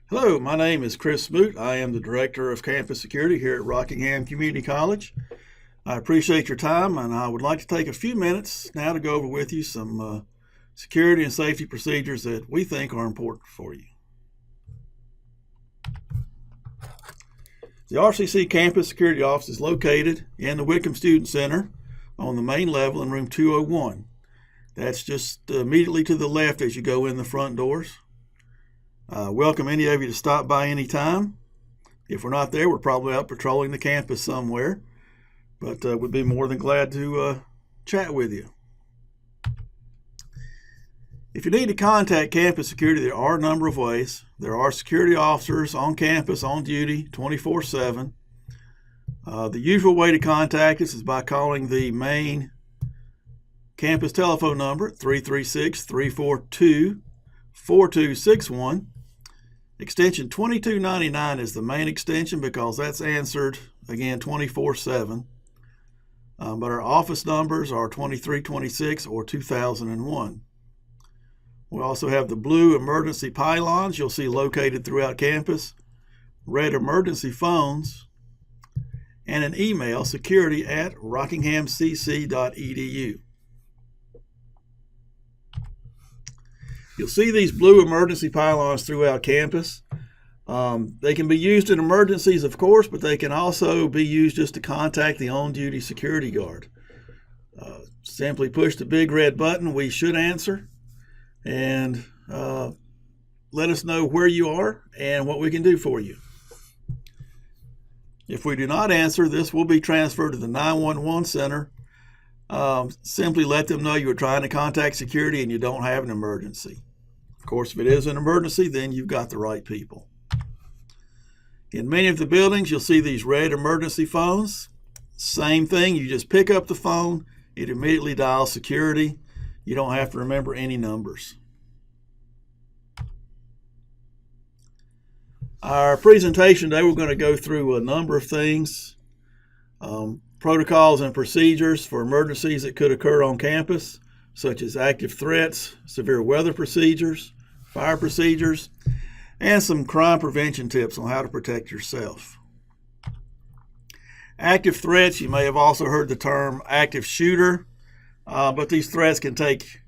Hello, my name is Chris Smoot. I am the Director of Campus Security here at Rockingham Community College. I appreciate your time, and I would like to take a few minutes now to go over with you some security and safety procedures that we think are important for you. The RCC Campus Security Office is located in the Whitcomb Student Center on the main level in room 201. That's just immediately to the left as you go in the front doors. Welcome any of you to stop by any time. If we're not there, we're probably out patrolling the campus somewhere, but we'd be more than glad to chat with you. If you need to contact campus security, there are a number of ways. There are security officers on campus on duty 24/7. The usual way to contact us is by calling the main campus telephone number, 336-342-4261. Extension 2299 is the main extension because that's answered, again, 24/7. But our office numbers are 2326 or 2001. We also have the blue emergency pylons you'll see located throughout campus, red emergency phones, and an email, security@rockinghamcc.edu. You'll see these blue emergency pylons throughout campus. They can be used in emergencies, of course, but they can also be used just to contact the on-duty security guard. Simply push the big red button. We should answer, and let us know where you are and what we can do for you. If we do not answer, this will be transferred to the 911 center. Simply let them know you are trying to contact security and you don't have an emergency. Of course, if it is an emergency, then you've got the right people. In many of the buildings, you'll see these red emergency phones. Same thing, you just pick up the phone, it immediately dials security. You don't have to remember any numbers. Our presentation today, we're going to go through a number of things. Protocols and procedures for emergencies that could occur on campus, such as active threats, severe weather procedures, fire procedures, and some crime prevention tips on how to protect yourself. Active threats, you may have also heard the term active shooter, but these threats can take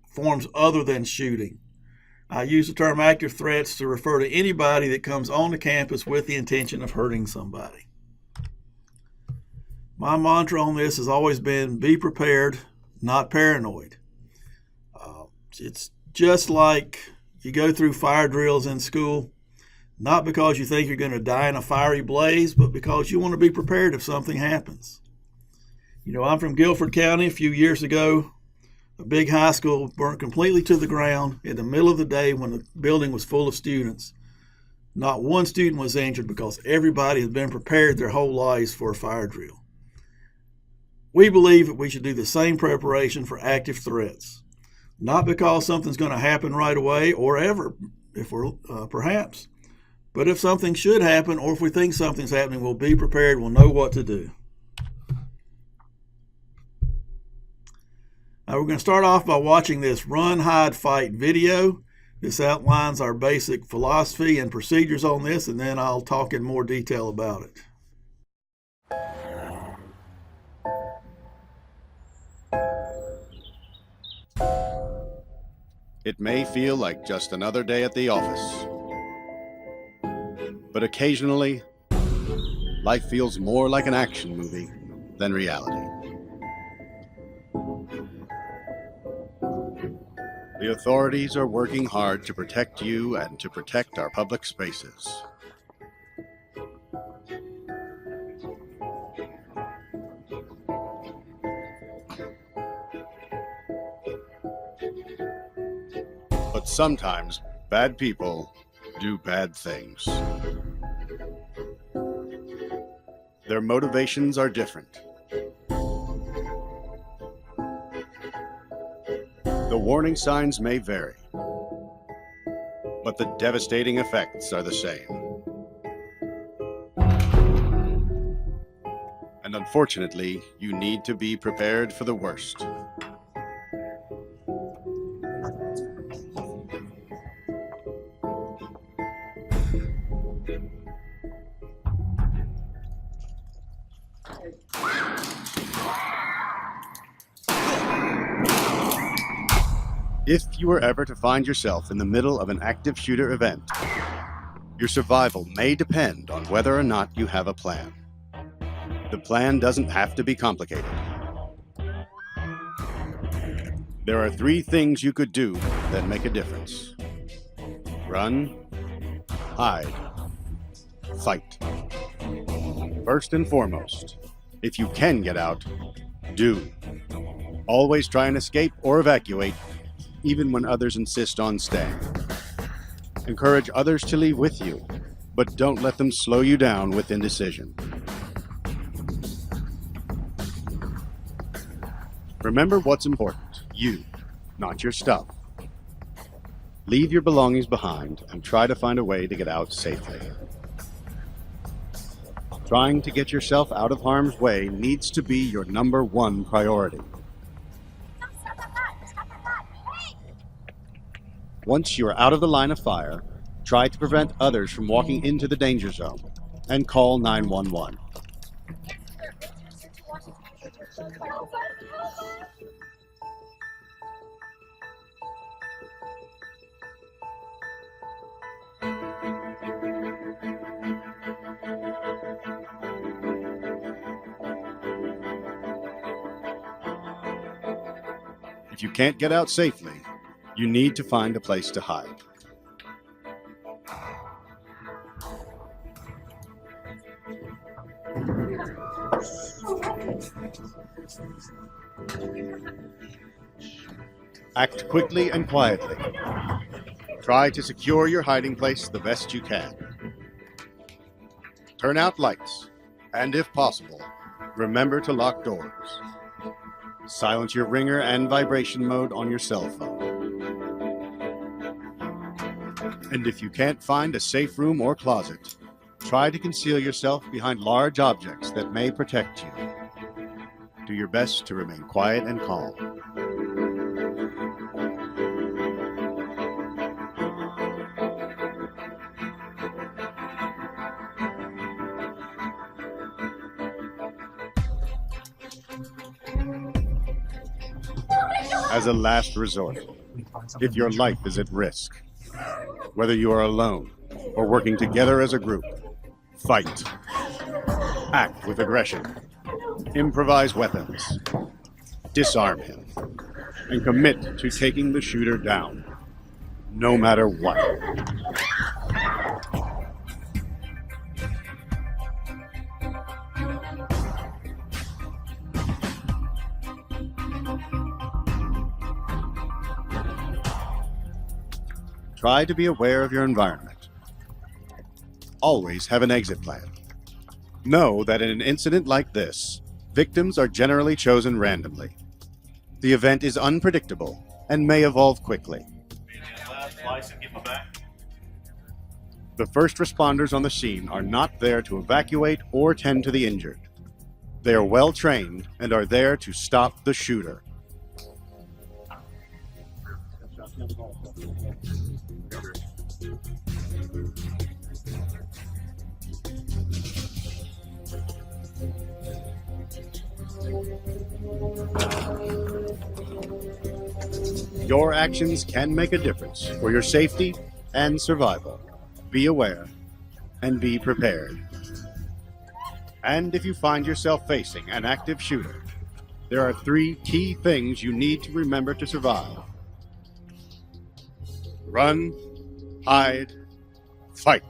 forms other than shooting. I use the term active threats to refer to anybody that comes onto campus with the intention of hurting somebody. My mantra on this has always been be prepared, not paranoid. It's just like you go through fire drills in school, not because you think you're going to die in a fiery blaze, but because you want to be prepared if something happens. You know, I'm from Guilford County. A few years ago, a big high school burnt completely to the ground in the middle of the day when the building was full of students. Not one student was injured because everybody had been prepared their whole lives for a fire drill. We believe that we should do the same preparation for active threats. Not because something's going to happen right away or ever, if we're perhaps, but if something should happen or if we think something's happening, we'll be prepared, we'll know what to do. Now we're going to start off by watching this Run, Hide, Fight video. This outlines our basic philosophy and procedures on this, and then I'll talk in more detail about it. It may feel like just another day at the office, but occasionally, life feels more like an action movie than reality. The authorities are working hard to protect you and to protect our public spaces. But sometimes bad people do bad things. Their motivations are different. The warning signs may vary, but the devastating effects are the same. And unfortunately, you need to be prepared for the worst. If you were ever to find yourself in the middle of an active shooter event, your survival may depend on whether or not you have a plan. The plan doesn't have to be complicated. There are 3 things you could do that make a difference. Run, hide, fight. First and foremost, if you can get out, do. Always try and escape or evacuate, even when others insist on staying. Encourage others to leave with you, but don't let them slow you down with indecision. Remember what's important, you, not your stuff. Leave your belongings behind and try to find a way to get out safely. Trying to get yourself out of harm's way needs to be your #1 priority. Once you are out of the line of fire, try to prevent others from walking into the danger zone and call 911. If you can't get out safely, you need to find a place to hide. Act quickly and quietly. Try to secure your hiding place the best you can. Turn out lights, and if possible, remember to lock doors. Silence your ringer and vibration mode on your cell phone. And if you can't find a safe room or closet, try to conceal yourself behind large objects that may protect you. Do your best to remain quiet and calm. As a last resort, if your life is at risk, whether you are alone or working together as a group, fight. Act with aggression. Improvise weapons. Disarm him. And commit to taking the shooter down, no matter what. Try to be aware of your environment. Always have an exit plan. Know that in an incident like this, victims are generally chosen randomly. The event is unpredictable and may evolve quickly. The first responders on the scene are not there to evacuate or tend to the injured. They are well trained and are there to stop the shooter. Your actions can make a difference for your safety and survival. Be aware and be prepared. And if you find yourself facing an active shooter, there are 3 key things you need to remember to survive. Run, hide, fight.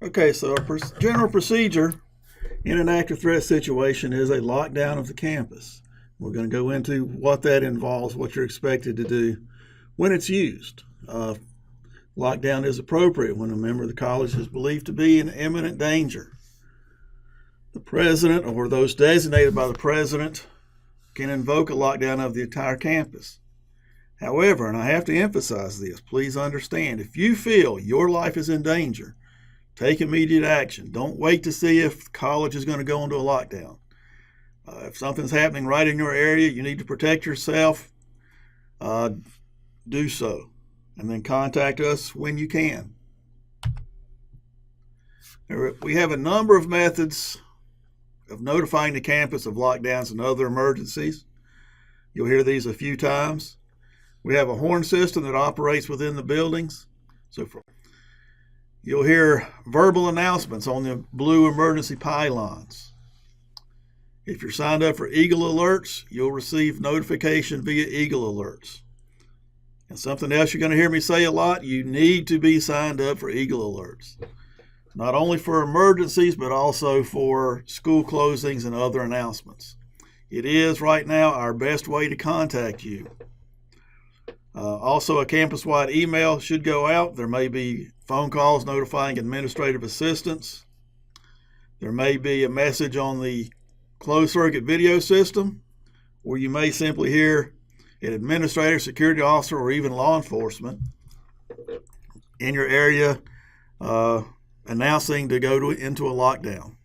Okay, so our general procedure in an active threat situation is a lockdown of the campus. We're going to go into what that involves, what you're expected to do when it's used. Lockdown is appropriate when a member of the college is believed to be in imminent danger. The president or those designated by the president can invoke a lockdown of the entire campus. However, and I have to emphasize this, please understand, if you feel your life is in danger, take immediate action. Don't wait to see if college is going to go into a lockdown. If something's happening right in your area, you need to protect yourself, do so. And then contact us when you can. We have a number of methods of notifying the campus of lockdowns and other emergencies. You'll hear these a few times. We have a horn system that operates within the buildings. You'll hear verbal announcements on the blue emergency pylons. If you're signed up for Eagle Alerts, you'll receive notification via Eagle Alerts. And something else you're going to hear me say a lot, you need to be signed up for Eagle Alerts. Not only for emergencies, but also for school closings and other announcements. It is right now our best way to contact you. Also, a campus-wide email should go out. There may be phone calls notifying administrative assistants. There may be a message on the closed-circuit video system, or you may simply hear an administrator, security officer, or even law enforcement in your area announcing to go into a lockdown.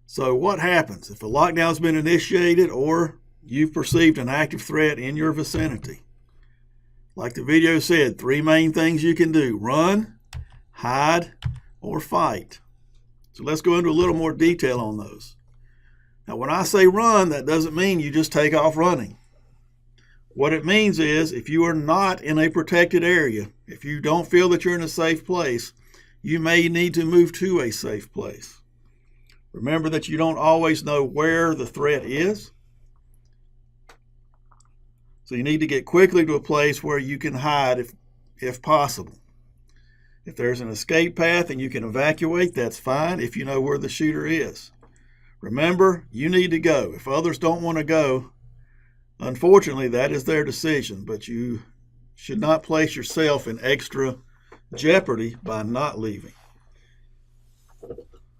So what happens if a lockdown has been initiated or you've perceived an active threat in your vicinity? Like the video said, 3 main things you can do: run, hide, or fight. So let's go into a little more detail on those. Now, when I say run, that doesn't mean you just take off running. What it means is if you are not in a protected area, if you don't feel that you're in a safe place, you may need to move to a safe place. Remember that you don't always know where the threat is. So you need to get quickly to a place where you can hide if possible. If there's an escape path and you can evacuate, that's fine if you know where the shooter is. Remember, you need to go. If others don't want to go, unfortunately, that is their decision, but you should not place yourself in extra jeopardy by not leaving.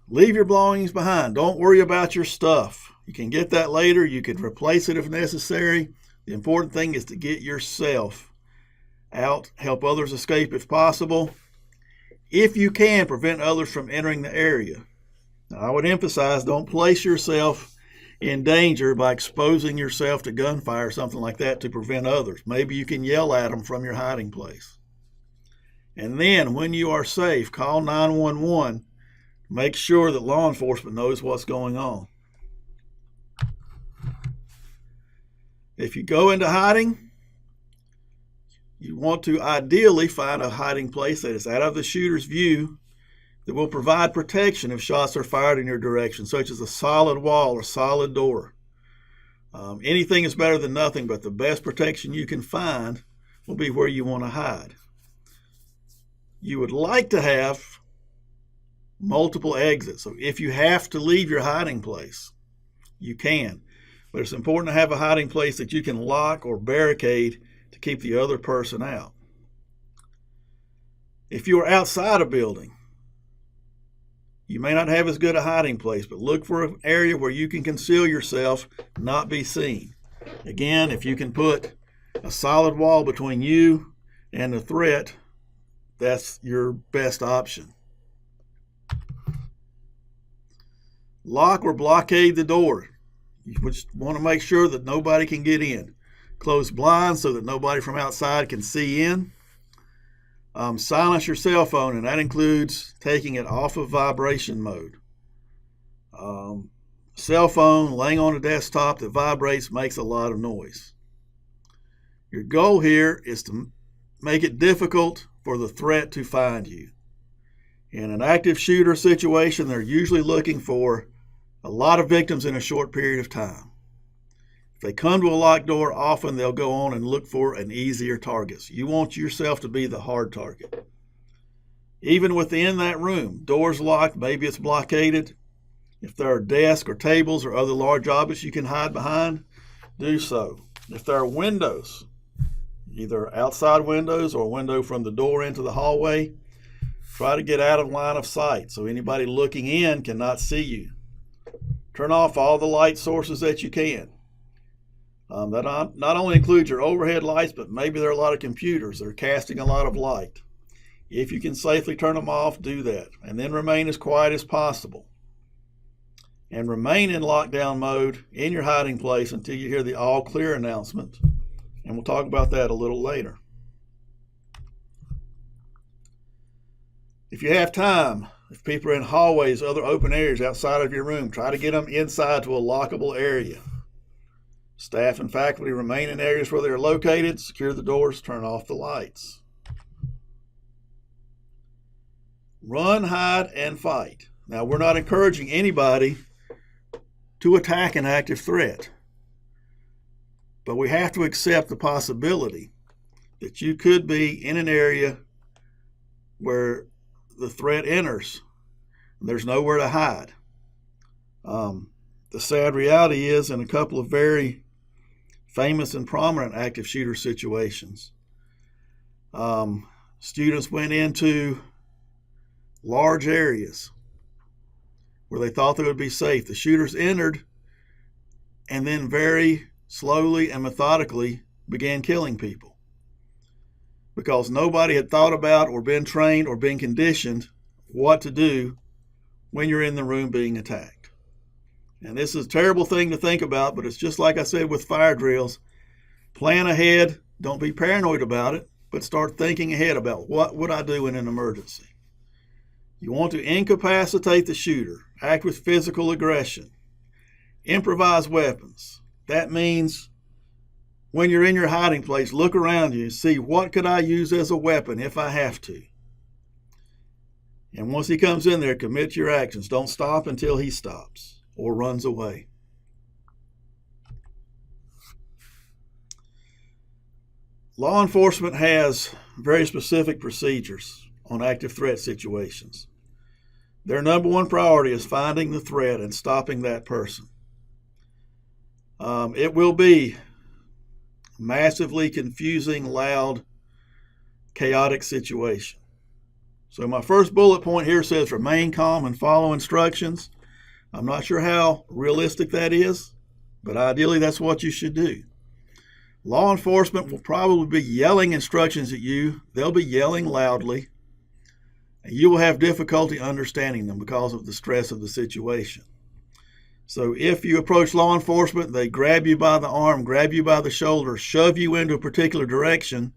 Leave your belongings behind. Don't worry about your stuff. You can get that later. You can replace it if necessary. The important thing is to get yourself out, help others escape if possible. If you can, prevent others from entering the area. Now, I would emphasize, don't place yourself in danger by exposing yourself to gunfire or something like that to prevent others. Maybe you can yell at them from your hiding place. And then, when you are safe, call 911. Make sure that law enforcement knows what's going on. If you go into hiding, you want to ideally find a hiding place that is out of the shooter's view that will provide protection if shots are fired in your direction, such as a solid wall or solid door. Anything is better than nothing, but the best protection you can find will be where you want to hide. You would like to have multiple exits. So if you have to leave your hiding place, you can. But it's important to have a hiding place that you can lock or barricade to keep the other person out. If you are outside a building, you may not have as good a hiding place, but look for an area where you can conceal yourself, not be seen. Again, if you can put a solid wall between you and the threat, that's your best option. Lock or blockade the door. You just want to make sure that nobody can get in. Close blinds so that nobody from outside can see in. Silence your cell phone, and that includes taking it off of vibration mode. Cell phone laying on a desktop that vibrates makes a lot of noise. Your goal here is to make it difficult for the threat to find you. In an active shooter situation, they're usually looking for a lot of victims in a short period of time. If they come to a locked door, often they'll go on and look for an easier target. So you want yourself to be the hard target. Even within that room, doors locked, maybe it's blockaded. If there are desks or tables or other large objects you can hide behind, do so. If there are windows, either outside windows or a window from the door into the hallway. Try to get out of line of sight so anybody looking in cannot see you. Turn off all the light sources that you can. That not only includes your overhead lights, but maybe there are a lot of computers that are casting a lot of light. If you can safely turn them off, do that. And then remain as quiet as possible. And remain in lockdown mode in your hiding place until you hear the all clear announcement. And we'll talk about that a little later. If you have time, if people are in hallways, other open areas outside of your room, try to get them inside to a lockable area. Staff and faculty remain in areas where they are located, secure the doors, turn off the lights. Run, hide, and fight. Now, we're not encouraging anybody to attack an active threat, but we have to accept the possibility that you could be in an area where the threat enters and there's nowhere to hide. The sad reality is, in a couple of very famous and prominent active shooter situations, students went into large areas where they thought they would be safe. The shooters entered and then very slowly and methodically began killing people because nobody had thought about or been trained or been conditioned what to do when you're in the room being attacked. And this is a terrible thing to think about, but it's just like I said with fire drills. Plan ahead. Don't be paranoid about it, but start thinking ahead about what would I do in an emergency. You want to incapacitate the shooter, act with physical aggression, improvise weapons. That means when you're in your hiding place, look around you and see what could I use as a weapon if I have to. And once he comes in there, commit your actions. Don't stop until he stops or runs away. Law enforcement has very specific procedures on active threat situations. Their number one priority is finding the threat and stopping that person. It will be massively confusing, loud, chaotic situation. So my first bullet point here says remain calm and follow instructions. I'm not sure how realistic that is, but ideally that's what you should do. Law enforcement will probably be yelling instructions at you. They'll be yelling loudly. And you will have difficulty understanding them because of the stress of the situation. So if you approach law enforcement, they grab you by the arm, grab you by the shoulder, shove you into a particular direction.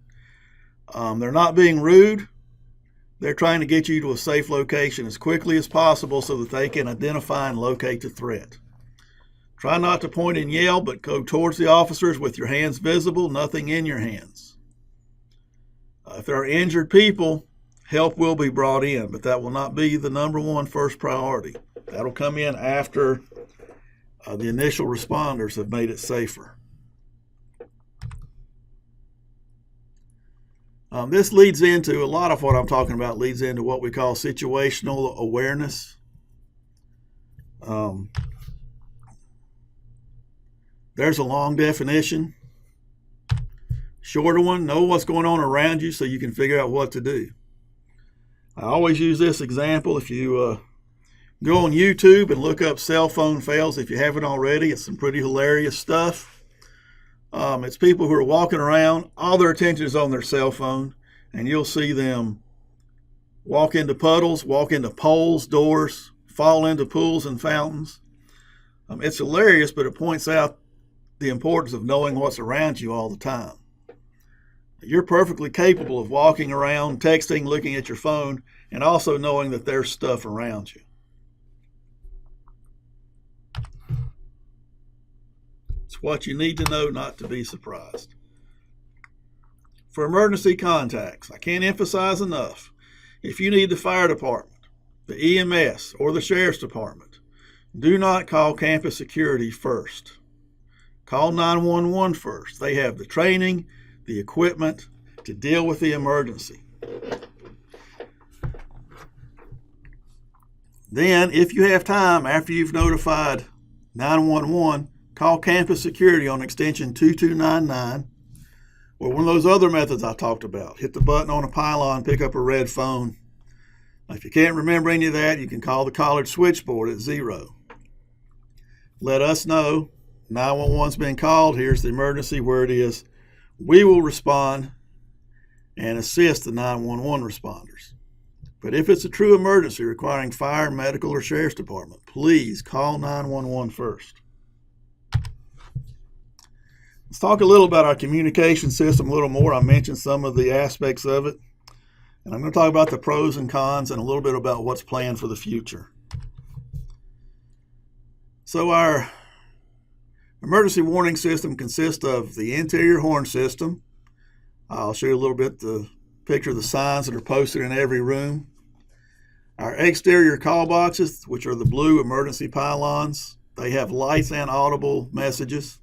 They're not being rude. They're trying to get you to a safe location as quickly as possible so that they can identify and locate the threat. Try not to point and yell, but go towards the officers with your hands visible, nothing in your hands. If there are injured people, help will be brought in, but that will not be the number one first priority. That'll come in after the initial responders have made it safer. This leads into, a lot of what I'm talking about leads into what we call situational awareness. There's a long definition. Shorter one, know what's going on around you so you can figure out what to do. I always use this example. If you go on YouTube and look up cell phone fails, if you haven't already, it's some pretty hilarious stuff. It's people who are walking around, all their attention is on their cell phone, and you'll see them walk into puddles, walk into poles, doors, fall into pools and fountains. It's hilarious, but it points out the importance of knowing what's around you all the time. You're perfectly capable of walking around, texting, looking at your phone, and also knowing that there's stuff around you. It's what you need to know not to be surprised. For emergency contacts, I can't emphasize enough, if you need the fire department, the EMS, or the sheriff's department, do not call campus security first. Call 911 first. They have the training, the equipment to deal with the emergency. Then, if you have time after you've notified 911, call campus security on extension 2299 or one of those other methods I talked about. Hit the button on a pylon, pick up a red phone. If you can't remember any of that, you can call the college switchboard at 0. Let us know 911's been called. Here's the emergency, where it is. We will respond and assist the 911 responders. But if it's a true emergency requiring fire, medical, or sheriff's department, please call 911 first. Let's talk a little about our communication system a little more. I mentioned some of the aspects of it, and I'm going to talk about the pros and cons and a little bit about what's planned for the future. So our emergency warning system consists of the interior horn system. I'll show you a little bit the picture of the signs that are posted in every room. Our exterior call boxes, which are the blue emergency pylons, they have lights and audible messages,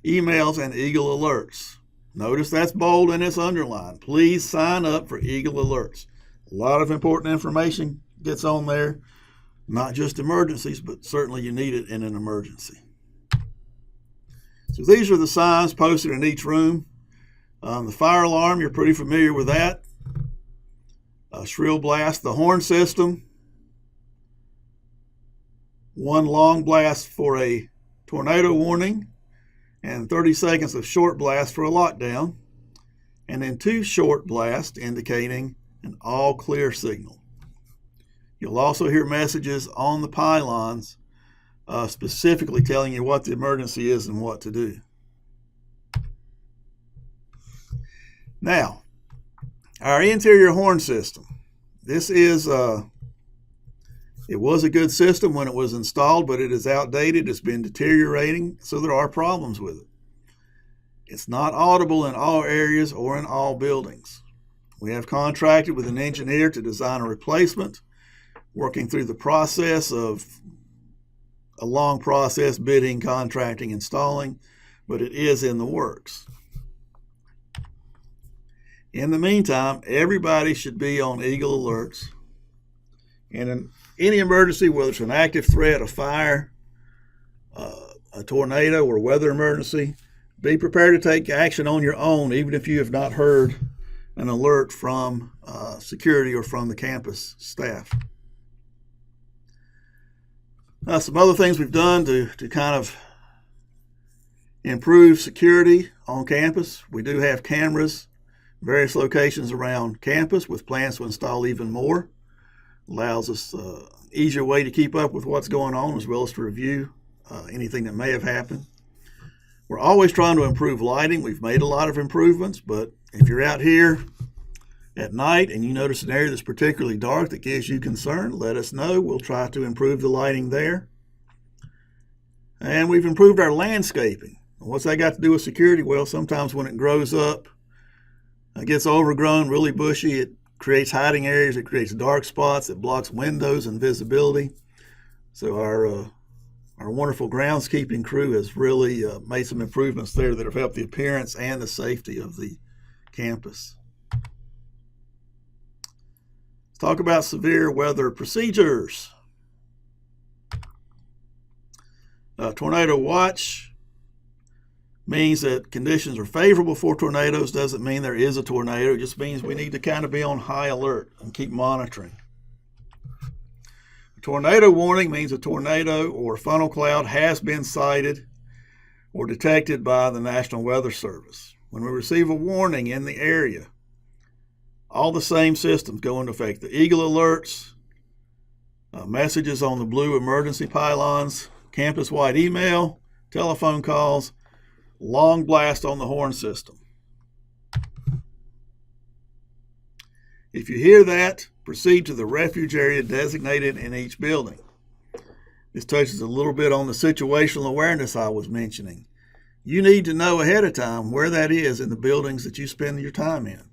emails, and Eagle alerts. Notice that's bold and it's underlined. Please sign up for Eagle alerts. A lot of important information gets on there, not just emergencies, but certainly you need it in an emergency. So these are the signs posted in each room. The fire alarm, you're pretty familiar with that. A shrill blast, the horn system, one long blast for a tornado warning, and 30 seconds of short blast for a lockdown, and then 2 short blasts indicating an all clear signal. You'll also hear messages on the pylons specifically telling you what the emergency is and what to do. Now, our interior horn system. This is, it was a good system when it was installed, but it is outdated. It's been deteriorating, so there are problems with it. It's not audible in all areas or in all buildings. We have contracted with an engineer to design a replacement, working through the process of a long process, bidding, contracting, installing, but it is in the works. In the meantime, everybody should be on Eagle alerts. And in any emergency, whether it's an active threat, a fire, a tornado, or weather emergency, be prepared to take action on your own, even if you have not heard an alert from security or from the campus staff. Some other things we've done to kind of improve security on campus. We do have cameras various locations around campus with plans to install even more. Allows us an easier way to keep up with what's going on as well as to review anything that may have happened. We're always trying to improve lighting. We've made a lot of improvements, but if you're out here at night and you notice an area that's particularly dark that gives you concern, let us know. We'll try to improve the lighting there. And we've improved our landscaping. What's that got to do with security? Well, sometimes when it grows up, it gets overgrown, really bushy, it creates hiding areas, it creates dark spots, it blocks windows and visibility. So our wonderful groundskeeping crew has really made some improvements there that have helped the appearance and the safety of the campus. Let's talk about severe weather procedures. Tornado watch means that conditions are favorable for tornadoes. Doesn't mean there is a tornado. It just means we need to kind of be on high alert and keep monitoring. A tornado warning means a tornado or funnel cloud has been sighted or detected by the National Weather Service. When we receive a warning in the area, all the same systems go into effect. The Eagle alerts, messages on the blue emergency pylons, campus-wide email, telephone calls, long blast on the horn system. If you hear that, proceed to the refuge area designated in each building. This touches a little bit on the situational awareness I was mentioning. You need to know ahead of time where that is in the buildings that you spend your time in.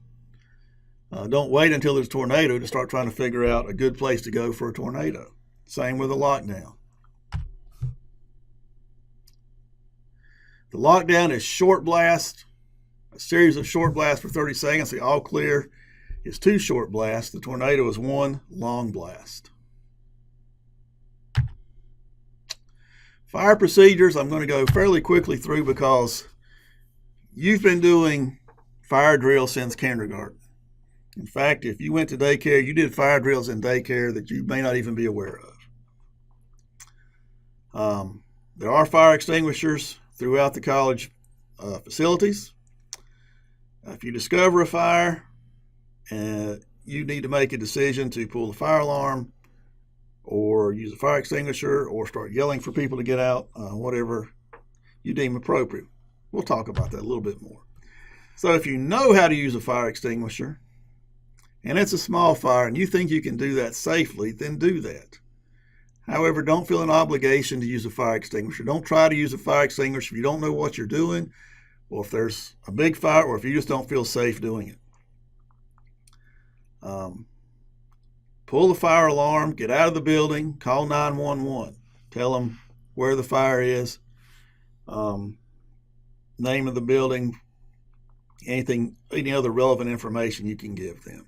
Don't wait until there's a tornado to start trying to figure out a good place to go for a tornado. Same with a lockdown. The lockdown is short blast, a series of short blasts for 30 seconds. The all clear is 2 short blasts. The tornado is 1 long blast. Fire procedures, I'm going to go fairly quickly through because you've been doing fire drill since kindergarten. In fact, if you went to daycare, you did fire drills in daycare that you may not even be aware of. There are fire extinguishers throughout the college facilities. If you discover a fire, you need to make a decision to pull the fire alarm or use a fire extinguisher or start yelling for people to get out, whatever you deem appropriate. We'll talk about that a little bit more. So if you know how to use a fire extinguisher, and it's a small fire and you think you can do that safely, then do that. However, don't feel an obligation to use a fire extinguisher. Don't try to use a fire extinguisher if you don't know what you're doing, or if there's a big fire, or if you just don't feel safe doing it. Pull the fire alarm, get out of the building, call 911. Tell them where the fire is, name of the building, any other relevant information you can give them.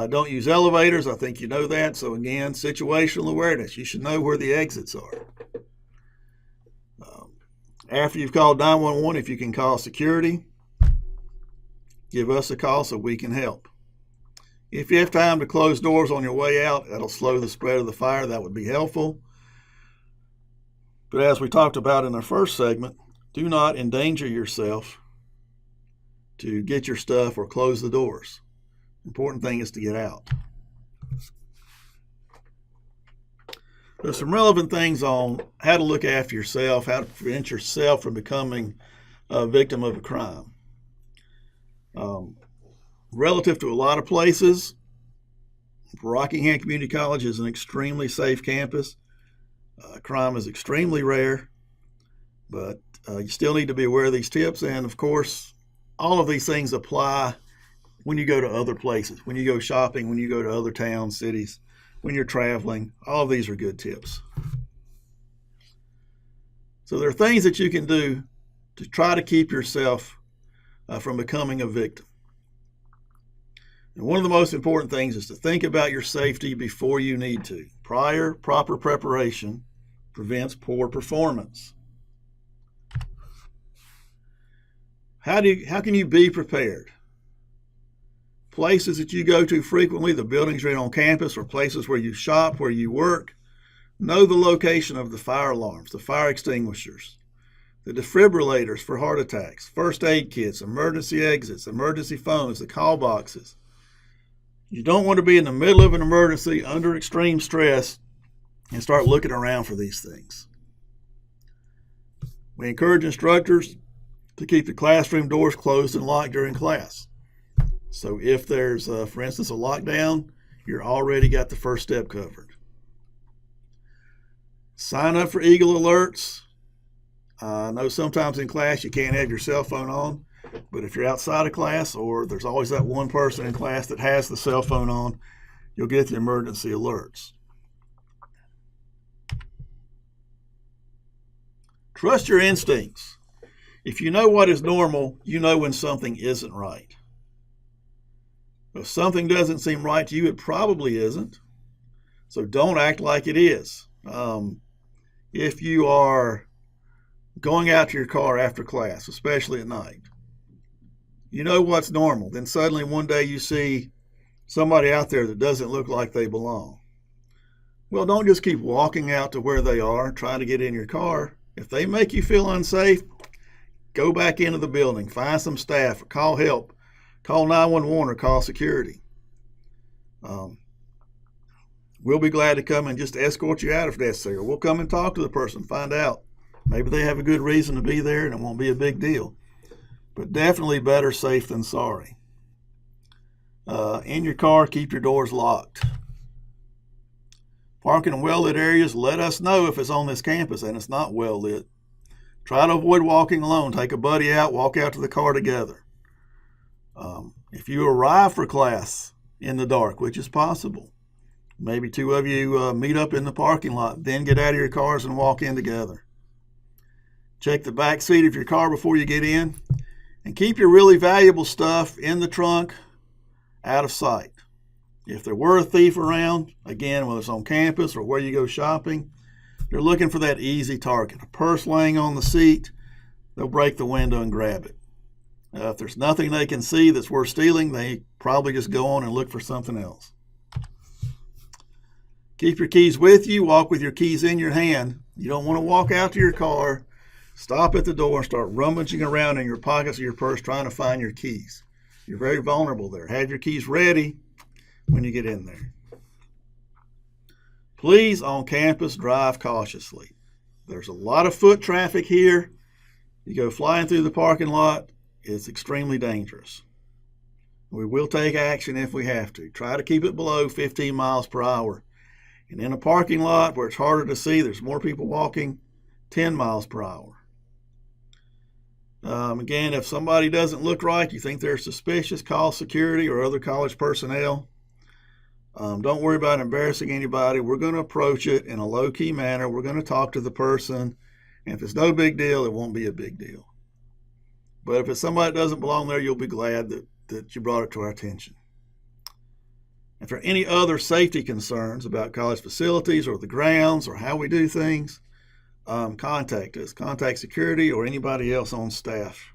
Don't use elevators. I think you know that. So again, situational awareness. You should know where the exits are. After you've called 911, if you can call security, give us a call so we can help. If you have time to close doors on your way out, that'll slow the spread of the fire. That would be helpful. But as we talked about in our first segment, do not endanger yourself to get your stuff or close the doors. Important thing is to get out. There's some relevant things on how to look after yourself, how to prevent yourself from becoming a victim of a crime. Relative to a lot of places, Rockingham Community College is an extremely safe campus. Crime is extremely rare, but you still need to be aware of these tips. And of course, all of these things apply when you go to other places, when you go shopping, when you go to other towns, cities, when you're traveling. All of these are good tips. So there are things that you can do to try to keep yourself from becoming a victim. And one of the most important things is to think about your safety before you need to. Proper preparation prevents poor performance. How can you be prepared? Places that you go to frequently, the buildings right on campus, or places where you shop, where you work, know the location of the fire alarms, the fire extinguishers, the defibrillators for heart attacks, first aid kits, emergency exits, emergency phones, the call boxes. You don't want to be in the middle of an emergency under extreme stress and start looking around for these things. We encourage instructors to keep the classroom doors closed and locked during class. So if there's, for instance, a lockdown, you're already got the first step covered. Sign up for Eagle Alerts. I know sometimes in class you can't have your cell phone on, but if you're outside of class, or there's always that one person in class that has the cell phone on, you'll get the emergency alerts. Trust your instincts. If you know what is normal, you know when something isn't right. If something doesn't seem right to you, it probably isn't. So don't act like it is. If you are going out to your car after class, especially at night, you know what's normal. Then suddenly one day you see somebody out there that doesn't look like they belong. Well, don't just keep walking out to where they are, trying to get in your car. If they make you feel unsafe, go back into the building, find some staff, or call help. Call 911 or call security. We'll be glad to come and just escort you out if necessary. We'll come and talk to the person, find out. Maybe they have a good reason to be there and it won't be a big deal. But definitely better safe than sorry. In your car, keep your doors locked. Parking in well-lit areas, let us know if it's on this campus and it's not well-lit. Try to avoid walking alone. Take a buddy out, walk out to the car together. If you arrive for class in the dark, which is possible, maybe two of you meet up in the parking lot, then get out of your cars and walk in together. Check the back seat of your car before you get in, and keep your really valuable stuff in the trunk out of sight. If there were a thief around, again, whether it's on campus or where you go shopping, they're looking for that easy target. A purse laying on the seat, they'll break the window and grab it. If there's nothing they can see that's worth stealing, they probably just go on and look for something else. Keep your keys with you. Walk with your keys in your hand. You don't want to walk out to your car, stop at the door, and start rummaging around in your pockets of your purse trying to find your keys. You're very vulnerable there. Have your keys ready when you get in there. Please, on campus, drive cautiously. There's a lot of foot traffic here. You go flying through the parking lot, it's extremely dangerous. We will take action if we have to. Try to keep it below 15 miles per hour. And in a parking lot where it's harder to see, there's more people walking, 10 miles per hour. Again, if somebody doesn't look right, you think they're suspicious, call security or other college personnel. Don't worry about embarrassing anybody. We're going to approach it in a low-key manner. We're going to talk to the person. And if it's no big deal, it won't be a big deal. But if it's somebody that doesn't belong there, you'll be glad that you brought it to our attention. If there are any other safety concerns about college facilities or the grounds or how we do things, contact us. Contact security or anybody else on staff.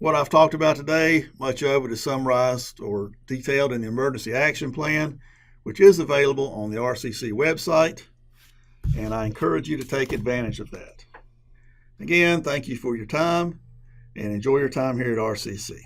What I've talked about today, much of it is summarized or detailed in the Emergency Action Plan, which is available on the RCC website, and I encourage you to take advantage of that. Again, thank you for your time, and enjoy your time here at RCC.